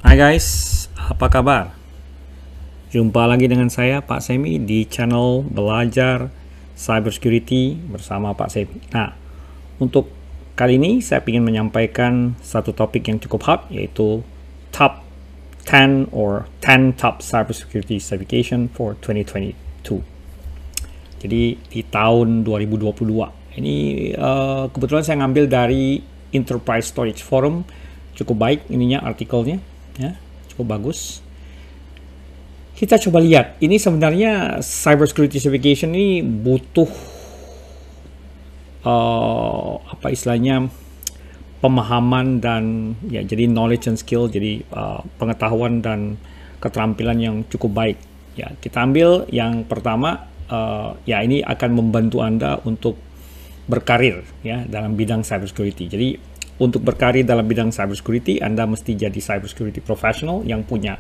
Hai guys, apa kabar? Jumpa lagi dengan saya Pak Semi di channel Belajar Cybersecurity bersama Pak Semi. Nah, untuk kali ini saya ingin menyampaikan satu topik yang cukup hot, yaitu Top 10 or 10 Top Cybersecurity Certification for 2022. Jadi di tahun 2022. Ini kebetulan saya ngambil dari Enterprise Storage Forum. Cukup baik ininya artikelnya, ya, cukup bagus. Kita coba lihat, ini sebenarnya cybersecurity certification ini butuh apa istilahnya, pemahaman dan ya, jadi knowledge and skill, jadi pengetahuan dan keterampilan yang cukup baik. Ya, kita ambil yang pertama, ya ini akan membantu Anda untuk berkarir ya dalam bidang cybersecurity. Jadi untuk berkarir dalam bidang cybersecurity, Anda mesti jadi cybersecurity professional yang punya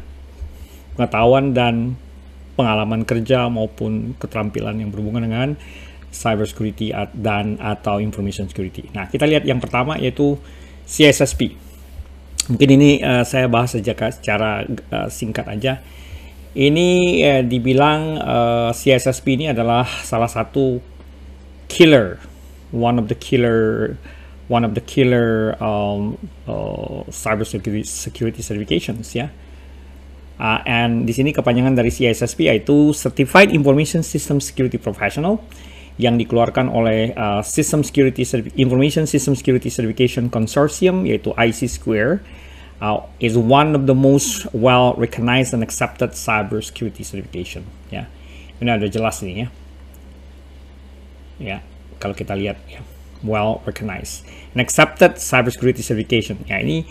pengetahuan dan pengalaman kerja maupun keterampilan yang berhubungan dengan cybersecurity dan atau information security. Nah, kita lihat yang pertama yaitu CISSP. Mungkin ini saya bahas secara singkat aja. Ini dibilang CISSP ini adalah salah satu killer, one of the killer cybersecurity certifications ya. And di sini kepanjangan dari CISSP yaitu Certified Information System Security Professional yang dikeluarkan oleh Information System Security Certification Consortium, yaitu IC2, is one of the most well recognized and accepted cybersecurity certification. Ya, ini ada jelas nih ya. Ya, kalau kita lihat ya, well recognized and accepted cybersecurity certification. Ya, ini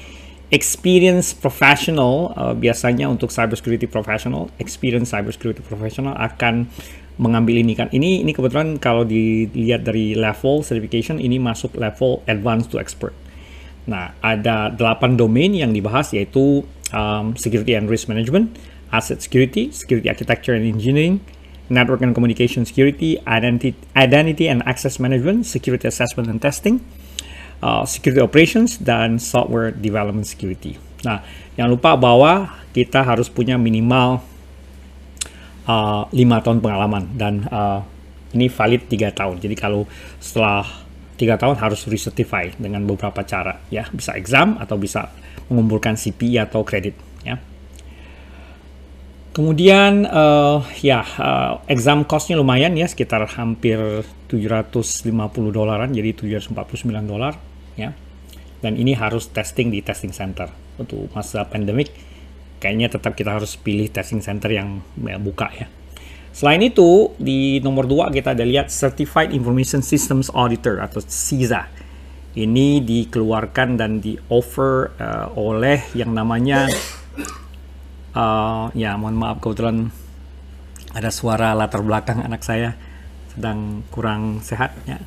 experience professional, biasanya untuk cybersecurity professional, experience cybersecurity professional akan mengambil ini kan. Ini kebetulan kalau dilihat dari level certification, ini masuk level advanced to expert. Nah, ada 8 domain yang dibahas, yaitu security and risk management, asset security, security architecture and engineering, network and communication security, identity and access management, security assessment and testing, security operations, dan software development security. Nah, jangan lupa bahwa kita harus punya minimal 5 tahun pengalaman, dan ini valid 3 tahun. Jadi kalau setelah 3 tahun harus recertify dengan beberapa cara ya, bisa exam atau bisa mengumpulkan CPI atau kredit ya. Kemudian exam costnya lumayan ya, sekitar hampir $750, jadi $749 ya. Dan ini harus testing di testing center. Untuk masa pandemik kayaknya tetap kita harus pilih testing center yang buka ya. Selain itu, di nomor 2 kita ada lihat Certified Information Systems Auditor atau CISA. Ini dikeluarkan dan di-offer oleh yang namanya ya, mohon maaf, kebetulan ada suara latar belakang anak saya sedang kurang sehat ya,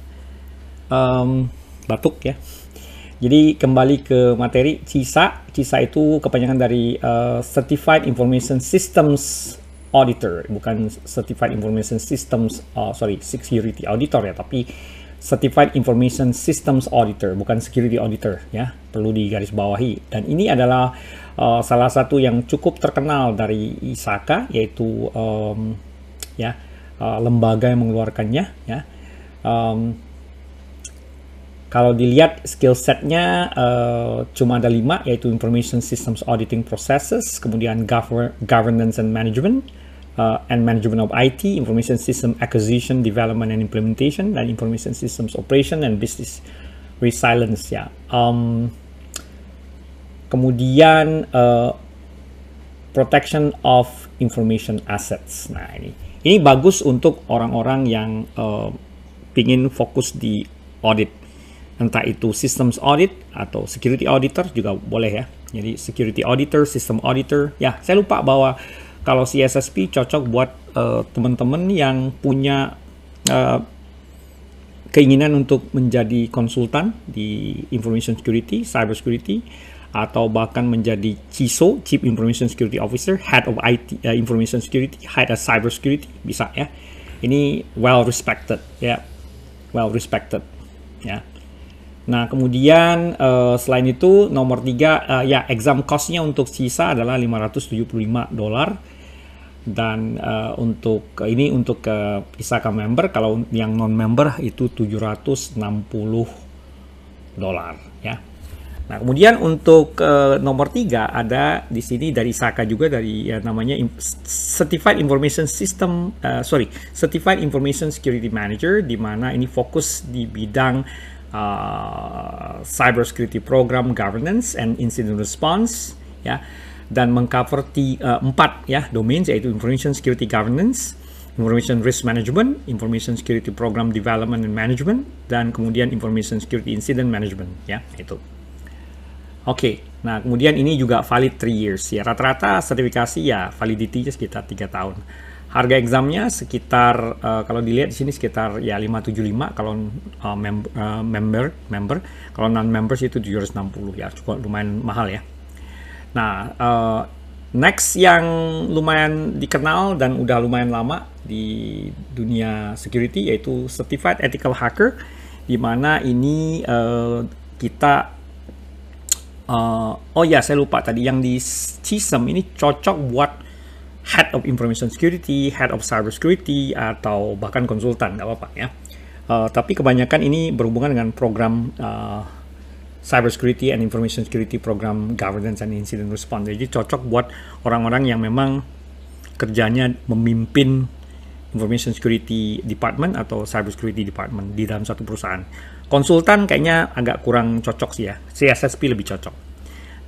batuk ya. Jadi kembali ke materi CISA. CISA itu kepanjangan dari Certified Information Systems Auditor, bukan Certified Information Systems Security Auditor ya, tapi Certified Information Systems Auditor, bukan Security Auditor ya, perlu digarisbawahi. Dan ini adalah salah satu yang cukup terkenal dari ISACA, yaitu lembaga yang mengeluarkannya ya. Kalau dilihat skill setnya cuma ada 5, yaitu Information Systems Auditing Processes, kemudian Governance and Management, and Management of IT, Information System Acquisition, Development and Implementation, dan Information Systems Operation and Business Resilience ya. Kemudian Protection of Information Assets. Nah, ini bagus untuk orang-orang yang ingin fokus di audit, entah itu systems audit atau security auditor juga boleh ya. Jadi security auditor, system auditor. Ya, saya lupa bahwa kalau CISSP cocok buat teman-teman yang punya keinginan untuk menjadi konsultan di information security, cyber security, atau bahkan menjadi CISO, Chief Information Security Officer, Head of IT, Information Security, Head of Cyber Security, bisa ya. Ini well respected ya, well respected ya. Nah, kemudian selain itu nomor 3 ya exam cost-nya untuk sisa adalah $575 dan untuk ini untuk ISAKA member, kalau yang non member itu $760 ya. Nah, kemudian untuk nomor 3 ada di sini dari ISAKA juga, dari namanya Certified Information Security Manager, di mana ini fokus di bidang cyber security program governance and incident response ya, dan mengcover 4 ya domains, yaitu information security governance, information risk management, information security program development and management, dan kemudian information security incident management ya, itu. Oke, nah kemudian ini juga valid 3 years ya, rata-rata sertifikasi ya validity-nya sekitar 3 tahun. Harga examnya sekitar kalau dilihat di sini sekitar ya 575 kalau member, kalau non members itu 760 ya, cukup lumayan mahal ya. Nah, next yang lumayan dikenal dan udah lumayan lama di dunia security yaitu Certified Ethical Hacker, di mana ini kita oh ya, saya lupa tadi, yang di CISM ini cocok buat Head of Information Security, Head of Cyber Security, atau bahkan konsultan, nggak apa-apa ya. Tapi kebanyakan ini berhubungan dengan program Cyber Security and Information Security Program Governance and Incident Response. Jadi cocok buat orang-orang yang memang kerjanya memimpin Information Security Department atau Cyber Security Department di dalam satu perusahaan. Konsultan kayaknya agak kurang cocok sih ya, CSSP lebih cocok.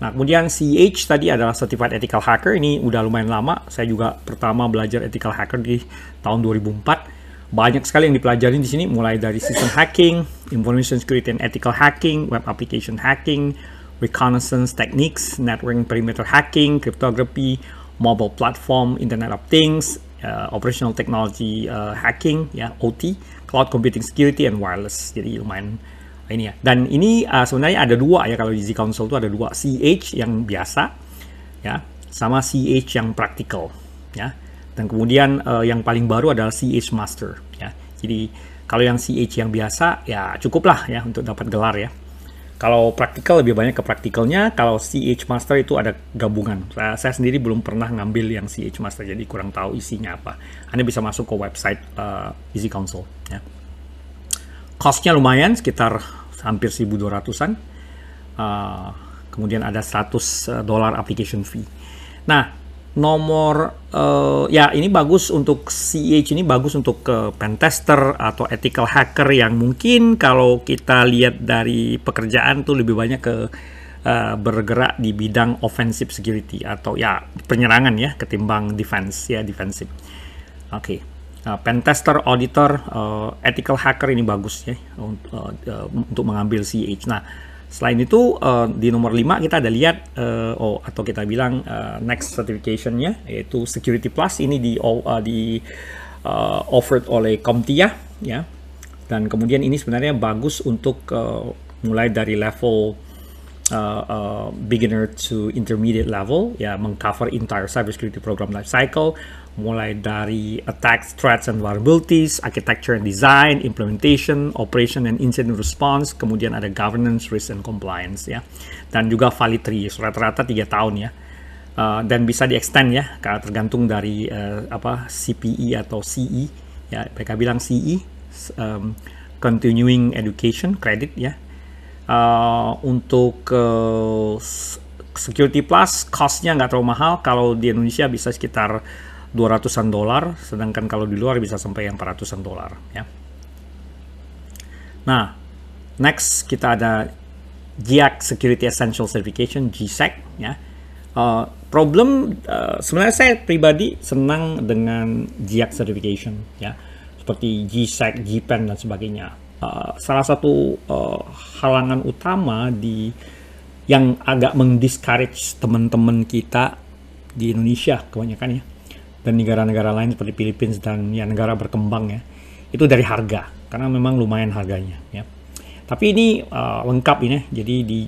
Nah, kemudian CH tadi adalah Certified Ethical Hacker, ini udah lumayan lama. Saya juga pertama belajar Ethical Hacker di tahun 2004. Banyak sekali yang dipelajari di sini, mulai dari system hacking, information security and ethical hacking, web application hacking, reconnaissance techniques, networking perimeter hacking, cryptography, mobile platform, Internet of Things, operational technology hacking, ya, OT, cloud computing security, and wireless. Jadi lumayan ini ya. Dan ini sebenarnya ada dua ya, kalau di Z Council itu ada dua, CH yang biasa ya, sama CH yang practical ya. Dan kemudian yang paling baru adalah CH Master ya. Jadi kalau yang CH yang biasa ya cukuplah ya untuk dapat gelar ya. Kalau praktikal lebih banyak ke praktikalnya. Kalau CH Master itu ada gabungan. Saya sendiri belum pernah ngambil yang CH Master, jadi kurang tahu isinya apa. Anda bisa masuk ke website Easy Council ya. Cost-nya lumayan, sekitar hampir 1.200-an. Kemudian ada $100 application fee. Nah, nomor ya ini bagus untuk CH, ini bagus untuk pentester atau ethical hacker yang mungkin kalau kita lihat dari pekerjaan tuh lebih banyak ke bergerak di bidang offensive security atau ya penyerangan ya, ketimbang defense ya, defensive. Oke. Pentester, auditor, ethical hacker ini bagus ya untuk mengambil CH. Nah, selain itu di nomor 5 kita ada lihat atau kita bilang next certification-nya yaitu Security Plus. Ini offered oleh CompTIA ya. Dan kemudian ini sebenarnya bagus untuk mulai dari level beginner to intermediate level ya, mengcover entire cybersecurity program life cycle, mulai dari attacks, threats and vulnerabilities, architecture and design, implementation, operation and incident response, kemudian ada governance, risk and compliance ya. Dan juga valid 3 years, rata-rata 3 tahun ya. Dan bisa di-extend ya, tergantung dari CPE atau CE ya. Mereka bilang CE, continuing education credit ya. Untuk Security Plus cost-nya nggak terlalu mahal. Kalau di Indonesia bisa sekitar $200-an, sedangkan kalau di luar bisa sampai yang $400-an ya. Nah, next kita ada GIAC Security Essential Certification, GSEC ya. Sebenarnya saya pribadi senang dengan GIAC certification ya, seperti GSEC, GPEN dan sebagainya. Salah satu halangan utama yang agak mendiscourage teman-teman kita di Indonesia kebanyakan ya, dan negara-negara lain seperti Filipina dan ya negara berkembang ya, itu dari harga, karena memang lumayan harganya ya. Tapi ini lengkap ini, jadi di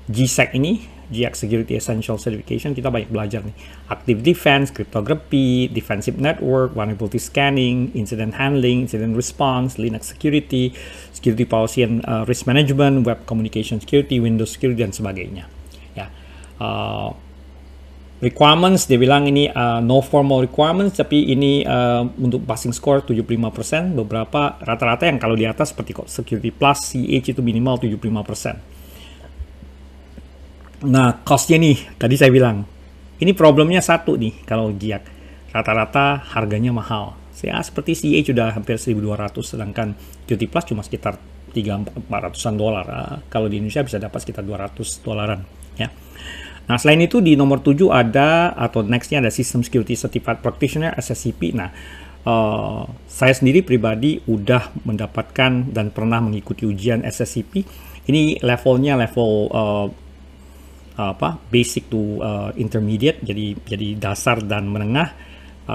GSEC ini GX Security Essential Certification kita banyak belajar nih. Active Defense, Cryptography, Defensive Network, Vulnerability Scanning, Incident Handling, Incident Response, Linux Security, Security Policy and Risk Management, Web Communication Security, Windows Security, dan sebagainya. Ya. Requirements, dia bilang ini no formal requirements, tapi ini untuk passing score 75%, beberapa rata-rata yang kalau di atas seperti Security Plus, CH itu minimal 75%. Nah, cost-nya nih, tadi saya bilang, ini problemnya satu nih, kalau GIAC, rata-rata harganya mahal. Ya, seperti CH sudah hampir 1.200, sedangkan Security Plus cuma sekitar 300-400an dolar. Kalau di Indonesia bisa dapat sekitar 200 dolaran, ya. Nah, selain itu di nomor 7 ada, atau nextnya ada System Security Certified Practitioner, SSCP. Nah, saya sendiri pribadi udah mendapatkan dan pernah mengikuti ujian SSCP. Ini levelnya level basic to intermediate, jadi dasar dan menengah.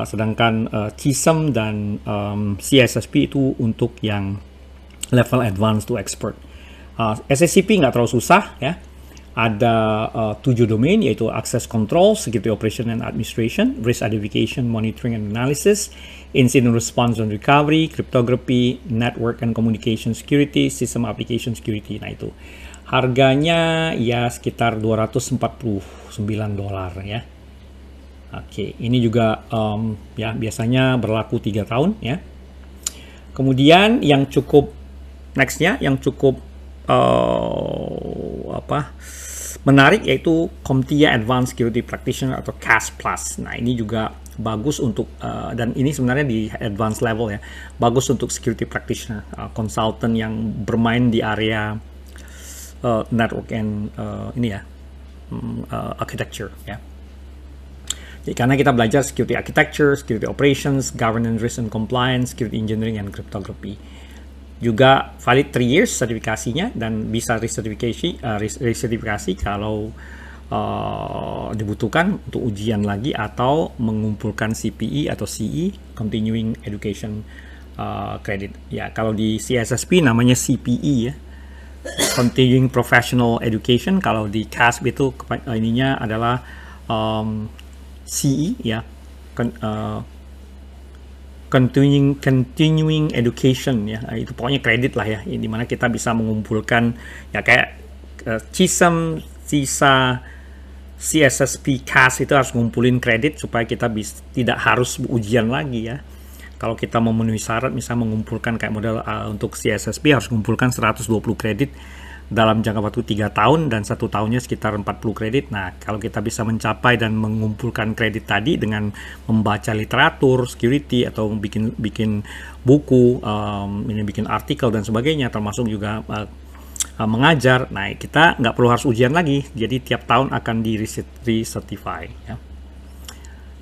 Sedangkan CISM dan CSSP itu untuk yang level advanced to expert. SSCP nggak terlalu susah, ya. Ada 7 domain, yaitu Access Control, Security Operation and Administration, Risk Identification, Monitoring and Analysis, Incident Response and Recovery, Cryptography, Network and Communication Security, System Application Security. Nah, itu harganya ya sekitar 249 dolar, ya. Oke, ini juga ya biasanya berlaku 3 tahun, ya. Kemudian yang cukup nextnya, yang cukup menarik, yaitu CompTIA Advanced Security Practitioner atau CAS Plus. Nah, ini juga bagus untuk dan ini sebenarnya di advanced level, ya, bagus untuk security practitioner, consultant yang bermain di area network and architecture, ya. Jadi, karena kita belajar security architecture, security operations, governance, risk and compliance, security engineering, and cryptography. Juga valid 3 years sertifikasinya, dan bisa resertifikasi kalau dibutuhkan untuk ujian lagi atau mengumpulkan CPE atau CE, Continuing Education Credit. Ya, kalau di CSSP namanya CPE, ya, Continuing Professional Education. Kalau di CASP itu ininya adalah CE, ya, continuing education, ya. Itu pokoknya kredit lah, ya, di mana kita bisa mengumpulkan, ya, kayak CISM, CISA, CSSP, CAS itu harus ngumpulin kredit supaya kita tidak harus ujian lagi, ya. Kalau kita memenuhi syarat, misalnya mengumpulkan kayak model untuk CSSP harus mengumpulkan 120 kredit dalam jangka waktu 3 tahun, dan 1 tahunnya sekitar 40 kredit. Nah, kalau kita bisa mencapai dan mengumpulkan kredit tadi dengan membaca literatur security atau bikin buku, bikin artikel dan sebagainya, termasuk juga mengajar, nah kita nggak perlu harus ujian lagi. Jadi tiap tahun akan di recertify, ya.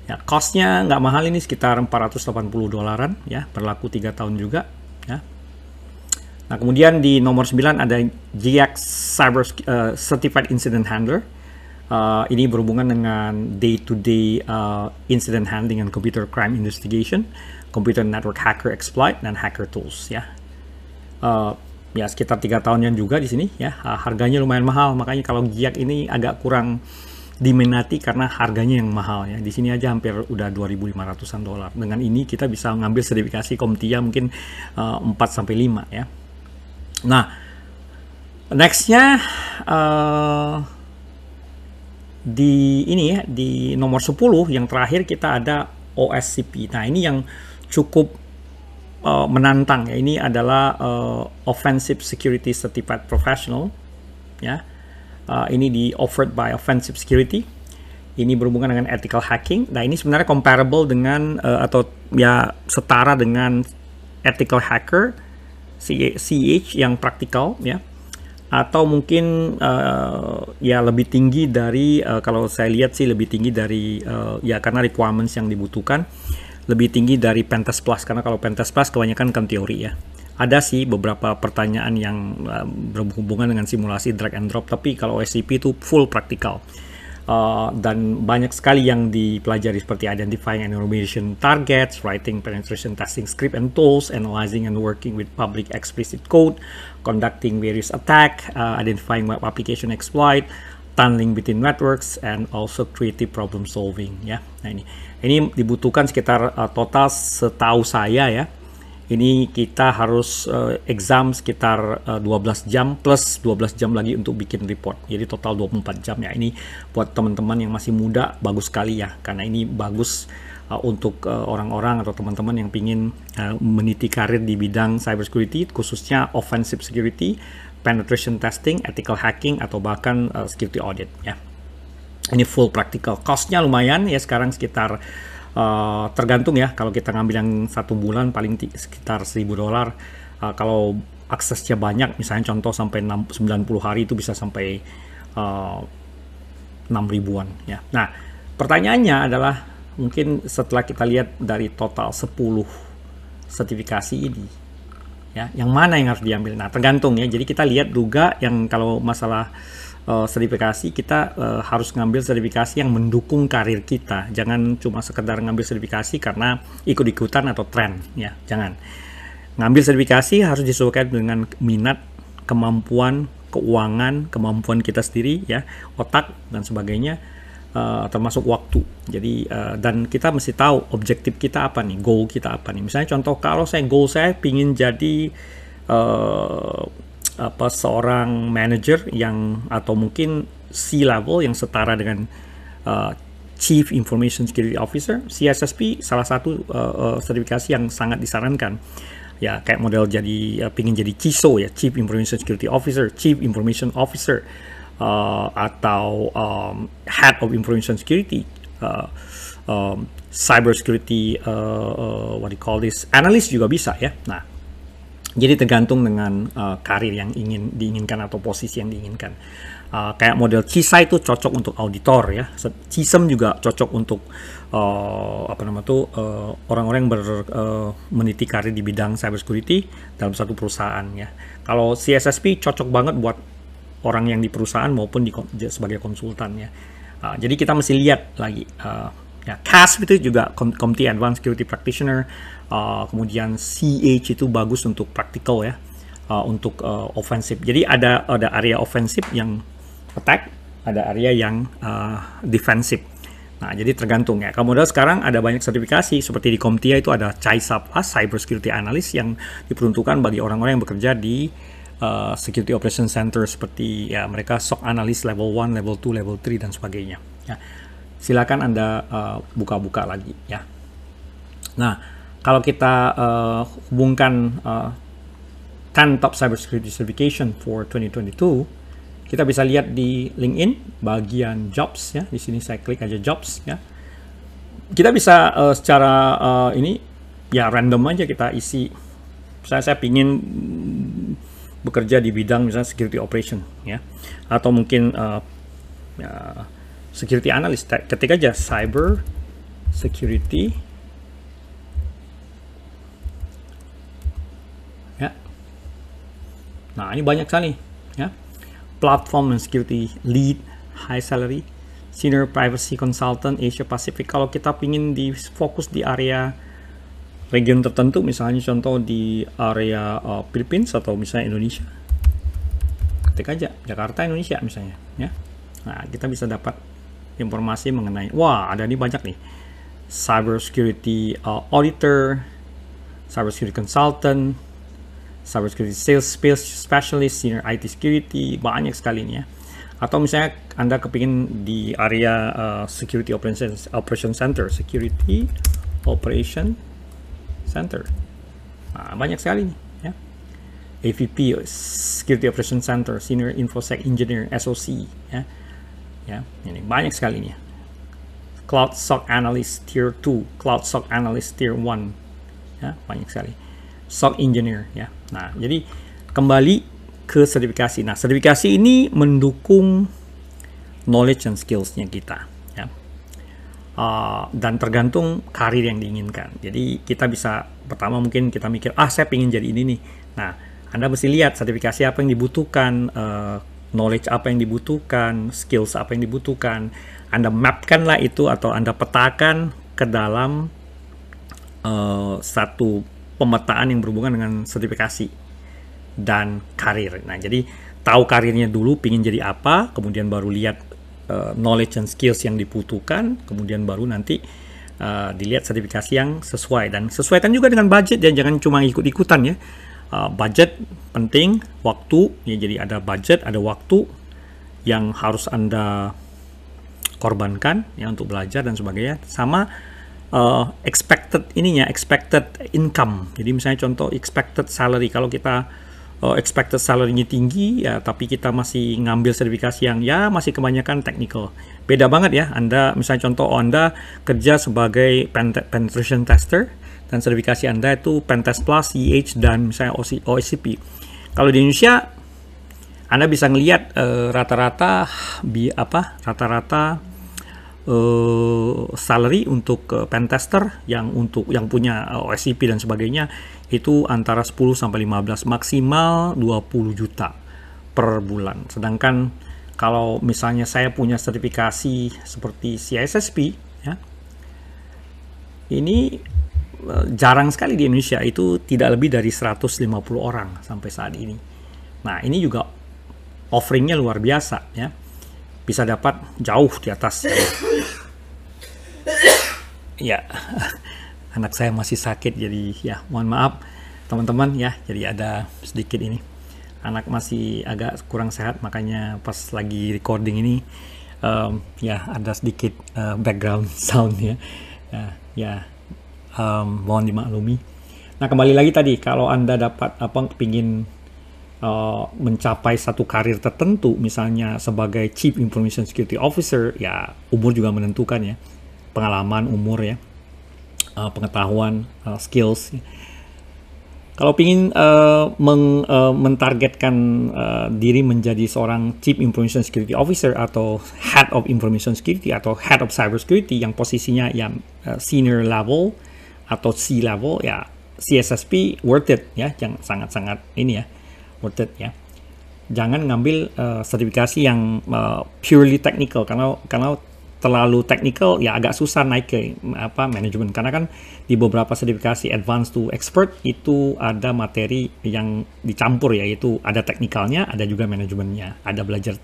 Ya, cost-nya nggak mahal, ini sekitar 480 dolaran, ya, berlaku 3 tahun juga, ya. Nah, kemudian di nomor 9 ada GX Cyber Certified Incident Handler. Ini berhubungan dengan day-to-day incident handling and computer crime investigation, computer network hacker exploit, dan hacker tools, ya. Ya, sekitar 3 tahunan juga di sini, ya. Harganya lumayan mahal, makanya kalau GIAC ini agak kurang diminati karena harganya yang mahal, ya. Di sini aja hampir udah 2.500-an dolar. Dengan ini kita bisa ngambil sertifikasi CompTIA mungkin 4-5, ya. Nah, nextnya di ini, ya, di nomor 10 yang terakhir kita ada OSCP. Nah, ini yang cukup menantang, ya. Ini adalah Offensive Security Certified Professional, ya. Ini di offered by Offensive Security. Ini berhubungan dengan ethical hacking. Nah, ini sebenarnya comparable dengan atau ya setara dengan ethical hacker CH yang praktikal, ya, atau mungkin ya lebih tinggi dari kalau saya lihat sih lebih tinggi dari ya, karena requirements yang dibutuhkan lebih tinggi dari Pentest Plus, karena kalau Pentest Plus kebanyakan kan teori, ya. Ada sih beberapa pertanyaan yang berhubungan dengan simulasi drag and drop, tapi kalau OSCP itu full praktikal. Dan banyak sekali yang dipelajari seperti identifying and enumeration targets, writing penetration testing script and tools, analyzing and working with public explicit code, conducting various attack, identifying web application exploit, tunneling between networks, and also creative problem solving ya. Nah ini dibutuhkan sekitar total setahu saya ya. Ini kita harus exam sekitar 12 jam plus 12 jam lagi untuk bikin report. Jadi total 24 jam ya. Ini buat teman-teman yang masih muda bagus sekali ya. Karena ini bagus untuk orang-orang atau teman-teman yang ingin meniti karir di bidang cybersecurity, khususnya offensive security, penetration testing, ethical hacking, atau bahkan security audit ya. Ini full practical. Cost-nya lumayan ya, sekarang sekitar tergantung ya, kalau kita ngambil yang 1 bulan paling sekitar $1.000. Kalau aksesnya banyak, misalnya contoh sampai 90 hari itu bisa sampai 6.000-an ya. Nah, pertanyaannya adalah mungkin setelah kita lihat dari total 10 sertifikasi ini ya, yang mana yang harus diambil? Nah, tergantung ya. Jadi kita lihat juga yang kalau masalah sertifikasi, kita harus ngambil sertifikasi yang mendukung karir kita. Jangan cuma sekedar ngambil sertifikasi karena ikut-ikutan atau tren ya, jangan. Ngambil sertifikasi harus disesuaikan dengan minat, kemampuan, keuangan, kemampuan kita sendiri ya, otak dan sebagainya, termasuk waktu. Jadi dan kita mesti tahu objektif kita apa nih, goal kita apa nih. Misalnya contoh, kalau goal saya pingin jadi seorang manager yang, atau mungkin C-level yang setara dengan Chief Information Security Officer, CISSP salah satu sertifikasi yang sangat disarankan ya, kayak model jadi pingin jadi CISO ya, Chief Information Security Officer, Chief Information Officer, atau Head of Information Security, Cyber Security, what do you call this, Analyst juga bisa ya. Nah, jadi tergantung dengan karir yang diinginkan atau posisi yang diinginkan. Kayak model CISA itu cocok untuk auditor ya. CISM juga cocok untuk orang-orang yang meniti karir di bidang cybersecurity dalam satu perusahaan ya. Kalau CSSP cocok banget buat orang yang di perusahaan maupun sebagai konsultan ya. Jadi kita mesti lihat lagi. Ya, CASP itu juga Committee Advanced Security Practitioner, kemudian CH itu bagus untuk practical ya, untuk offensive. Jadi ada area offensive yang attack, ada area yang defensive. Nah, jadi tergantung ya. Kemudian sekarang ada banyak sertifikasi seperti di CompTIA itu ada CISA Plus, Cyber Security Analyst, yang diperuntukkan bagi orang-orang yang bekerja di Security Operation Center, seperti ya mereka SOC Analyst level 1, level 2, level 3 dan sebagainya. Ya. Silakan Anda buka-buka lagi ya. Nah, kalau kita hubungkan 10 top cybersecurity certification for 2022, kita bisa lihat di LinkedIn bagian jobs ya. Di sini saya klik aja jobs ya. Kita bisa secara ini ya random aja kita isi. Saya pingin bekerja di bidang misalnya security operation ya, atau mungkin security analyst, ketik aja cyber security ya. Nah, ini banyak sekali ya. Platform and security lead, high salary, senior privacy consultant Asia Pacific. Kalau kita pingin fokus di area region tertentu, misalnya contoh di area Philippines atau misalnya Indonesia, ketik aja Jakarta Indonesia misalnya ya. Nah, kita bisa dapat informasi mengenai, wah ada nih banyak nih, cyber security auditor, cyber security consultant, cyber security sales specialist, senior IT security, banyak sekali nih ya. Atau misalnya Anda kepingin di area security operation center, security operation center, nah, banyak sekali nih ya. AVP, security operation center, senior infosec engineer, SOC ya. Ya, ini banyak sekali nih. Cloud SOC Analyst Tier 2, Cloud SOC Analyst Tier 1, ya, banyak sekali. SOC Engineer, ya. Nah, jadi kembali ke sertifikasi. Nah, sertifikasi ini mendukung knowledge and skills-nya kita, ya. Dan tergantung karir yang diinginkan. Jadi kita bisa, pertama mungkin kita mikir, saya pengen jadi ini nih. Nah, Anda mesti lihat sertifikasi apa yang dibutuhkan, knowledge apa yang dibutuhkan, skills apa yang dibutuhkan. Anda mapkanlah itu atau Anda petakan ke dalam satu pemetaan yang berhubungan dengan sertifikasi. dan karir. Nah, jadi tahu karirnya dulu, pingin jadi apa, kemudian baru lihat knowledge and skills yang dibutuhkan, kemudian baru nanti dilihat sertifikasi yang sesuai, dan sesuaikan juga dengan budget, dan jangan cuma ikut-ikutan ya. Budget penting, waktu ya, jadi ada budget, ada waktu yang harus Anda korbankan ya untuk belajar dan sebagainya, sama expected income. Jadi misalnya contoh expected salary, kalau kita expected salary-nya tinggi ya, tapi kita masih ngambil sertifikasi yang ya masih kebanyakan technical. Beda banget ya, Anda misalnya contoh Anda kerja sebagai penetration tester dan sertifikasi Anda itu Pentest Plus, CH, dan misalnya OSCP. Kalau di Indonesia Anda bisa ngelihat rata-rata salary untuk pentester yang punya OSCP dan sebagainya itu antara 10 sampai 15, maksimal 20 juta per bulan. Sedangkan kalau misalnya saya punya sertifikasi seperti CISSP ya, ini jarang sekali di Indonesia, itu tidak lebih dari 150 orang sampai saat ini. Nah, ini juga offeringnya luar biasa ya, bisa dapat jauh di atas ya. Anak saya masih sakit, jadi ya mohon maaf teman-teman ya, jadi ada sedikit ini, anak masih agak kurang sehat, makanya pas lagi recording ini ya ada sedikit background sound ya, mohon dimaklumi. Nah, kembali lagi tadi, kalau Anda dapat ingin mencapai satu karir tertentu, misalnya sebagai Chief Information Security Officer, ya umur juga menentukan ya, pengalaman, umur ya, pengetahuan, skills. Kalau ingin mentargetkan diri menjadi seorang Chief Information Security Officer atau Head of Information Security atau Head of Cyber Security yang posisinya yang senior level atau C level, ya CSSP worth it ya, yang sangat-sangat ini ya, worth it ya. Jangan ngambil sertifikasi yang purely technical, karena terlalu technical ya agak susah naik ke manajemen, karena kan di beberapa sertifikasi advanced to expert itu ada materi yang dicampur, yaitu ada teknikalnya, ada juga manajemennya, ada belajar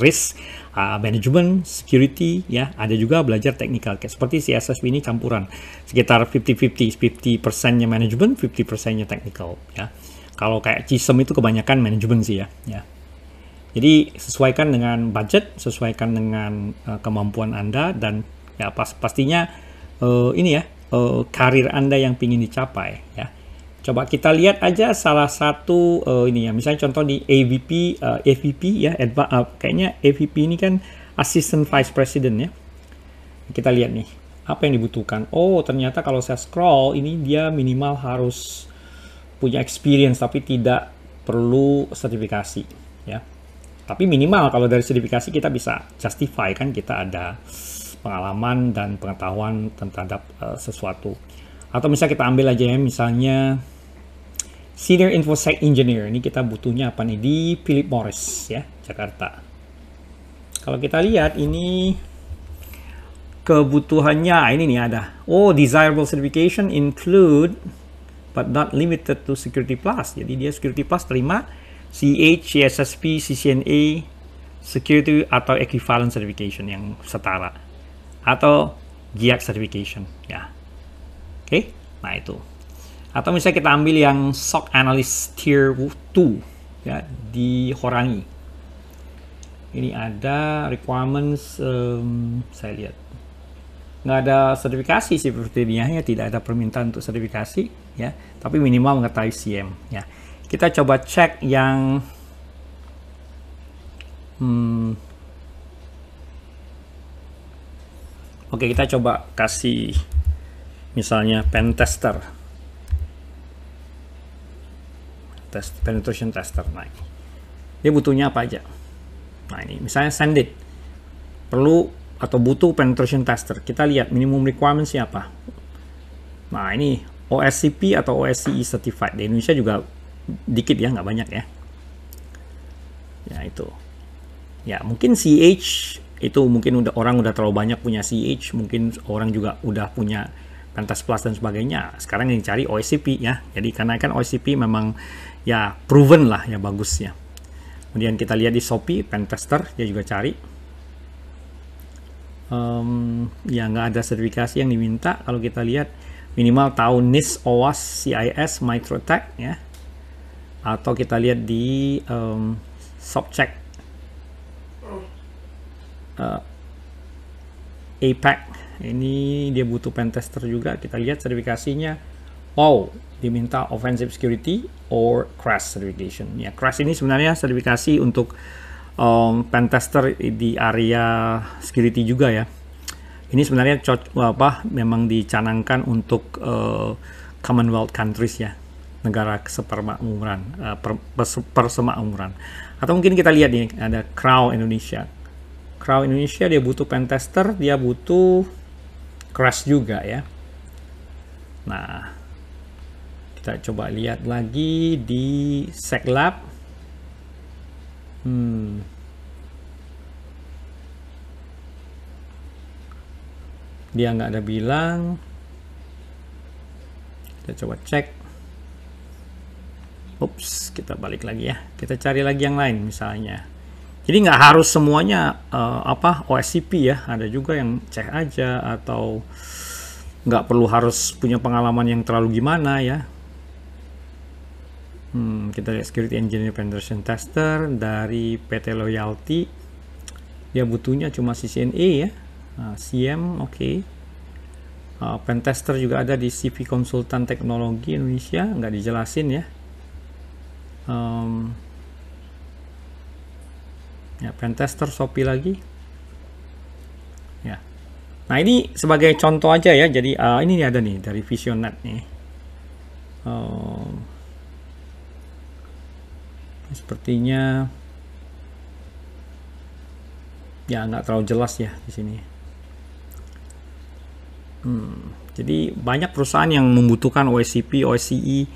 risk management, security ya, ada juga belajar teknikal. Kayak seperti CSSP ini campuran, sekitar 50%-nya manajemen, 50%-nya technical ya. Kalau kayak CISM itu kebanyakan manajemen sih ya. Jadi sesuaikan dengan budget, sesuaikan dengan kemampuan Anda, dan ya pastinya ini ya, karir Anda yang ingin dicapai ya. Coba kita lihat aja salah satu ini ya, misalnya contoh di AVP ya, kayaknya AVP ini kan Assistant Vice President ya. Kita lihat nih, apa yang dibutuhkan. Oh, ternyata kalau saya scroll ini dia minimal harus punya experience, tapi tidak perlu sertifikasi ya. Tapi minimal kalau dari sertifikasi kita bisa justify kan, kita ada pengalaman dan pengetahuan terhadap sesuatu. Atau misalnya kita ambil aja ya, misalnya Senior Infosec Engineer, ini kita butuhnya apa nih, di Philip Morris ya, Jakarta. Kalau kita lihat ini kebutuhannya, ini nih ada, desirable certification include but not limited to Security Plus. Jadi dia Security Plus terima CH, CSSP, CCNA, Security atau Equivalent Certification yang setara, atau GIAC Certification ya. Oke, nah itu. Atau misalnya kita ambil yang SOC Analyst Tier 2 ya, di Horangi. Ini ada requirements, saya lihat nggak ada sertifikasi sepertinya ya, tidak ada permintaan untuk sertifikasi ya, tapi minimal mengetahui CM ya. Kita coba cek yang oke, kita coba kasih misalnya pentester, penetration tester. Nah, dia butuhnya apa aja? Nah, ini misalnya Sandit perlu atau butuh penetration tester. Kita lihat minimum requirement siapa. Nah, ini OSCP atau OSCE certified. Di Indonesia juga dikit ya, nggak banyak ya. Ya itu. Ya mungkin CH itu mungkin orang udah terlalu banyak punya CH, mungkin orang juga udah punya Pentest Plus dan sebagainya. Sekarang yang dicari OSCP ya. Jadi karena kan OSCP memang ya proven lah ya bagusnya. Kemudian kita lihat di Shopee, Pentester dia juga cari. Ya nggak ada sertifikasi yang diminta. Kalau kita lihat minimal tahu NIST, OWASP, CIS, Microtech ya. Atau kita lihat di Subcheck APEC, ini dia butuh pentester juga. Kita lihat sertifikasinya, wow, diminta offensive security or crash certification ya. Crash ini sebenarnya sertifikasi untuk pentester di area security juga ya. Ini sebenarnya memang dicanangkan untuk Commonwealth countries ya, negara sepermakmuran, persemakmuran. Atau mungkin kita lihat nih ada Crown Indonesia. Crown Indonesia dia butuh pentester, dia butuh crash juga ya. Nah, kita coba lihat lagi di SecLab. Dia nggak ada bilang. Kita coba cek. Ups, kita balik lagi ya. Kita cari lagi yang lain misalnya. Jadi nggak harus semuanya OSCP ya. Ada juga yang cek aja atau nggak perlu harus punya pengalaman yang terlalu gimana ya. Kita lihat Security Engineer Penetration Tester dari PT Loyalty. Dia butuhnya cuma CCNA ya. CM oke. Pentester juga ada di CV Konsultan Teknologi Indonesia, nggak dijelasin ya. Ya, pentester Shopee lagi ya. Nah ini sebagai contoh aja ya. Jadi ini ada nih dari Visionet nih. Sepertinya ya nggak terlalu jelas ya di sini. Jadi banyak perusahaan yang membutuhkan OSCP, OSCE,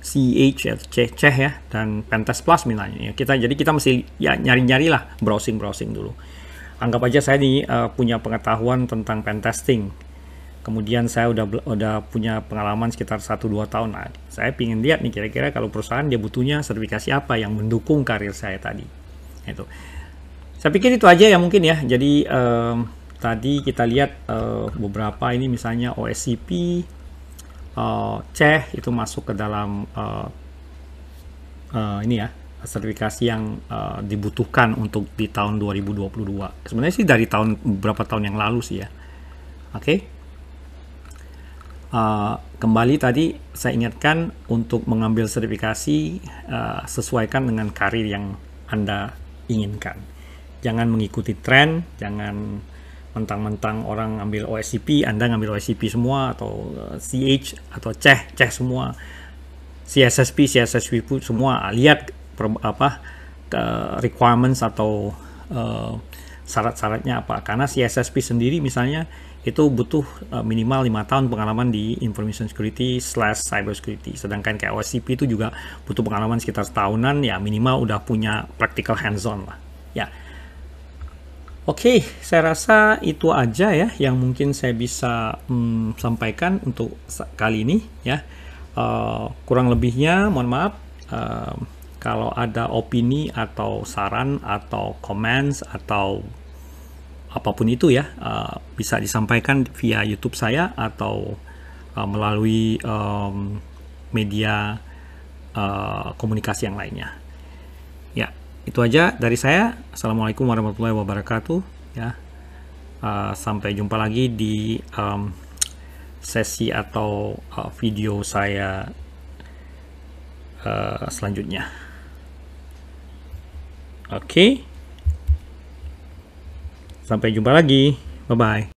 CH, CH ya, dan Pentest Plus misalnya. Jadi kita mesti ya nyari-nyari lah, browsing dulu. Anggap aja saya nih punya pengetahuan tentang pentesting. Kemudian saya udah punya pengalaman sekitar 1-2 tahun. Nah, saya pingin lihat nih kira-kira kalau perusahaan dia butuhnya sertifikasi apa yang mendukung karir saya tadi. Itu. Saya pikir itu aja ya mungkin ya. Jadi tadi kita lihat beberapa ini misalnya OSCP, CEH itu masuk ke dalam ini ya sertifikasi yang dibutuhkan untuk di tahun 2022. Sebenarnya sih dari beberapa tahun yang lalu sih ya. Oke. Kembali tadi saya ingatkan untuk mengambil sertifikasi sesuaikan dengan karir yang Anda inginkan. Jangan mengikuti tren, jangan mentang-mentang orang ngambil OSCP, Anda ngambil OSCP semua, atau CH atau CEH semua, CSSP semua. Lihat requirements atau syarat-syaratnya apa. Karena CSSP sendiri misalnya itu butuh minimal 5 tahun pengalaman di information security / cyber security. Sedangkan kayak OSCP itu juga butuh pengalaman sekitar setahunan, ya minimal udah punya practical hands-on lah. Ya. Oke, saya rasa itu aja ya yang mungkin saya bisa sampaikan untuk kali ini ya. Kurang lebihnya mohon maaf. Kalau ada opini atau saran atau comments atau apapun itu ya, bisa disampaikan via YouTube saya atau melalui media komunikasi yang lainnya. Ya, itu aja dari saya. Assalamualaikum warahmatullahi wabarakatuh. Ya, sampai jumpa lagi di sesi atau video saya selanjutnya. Oke. Sampai jumpa lagi. Bye-bye.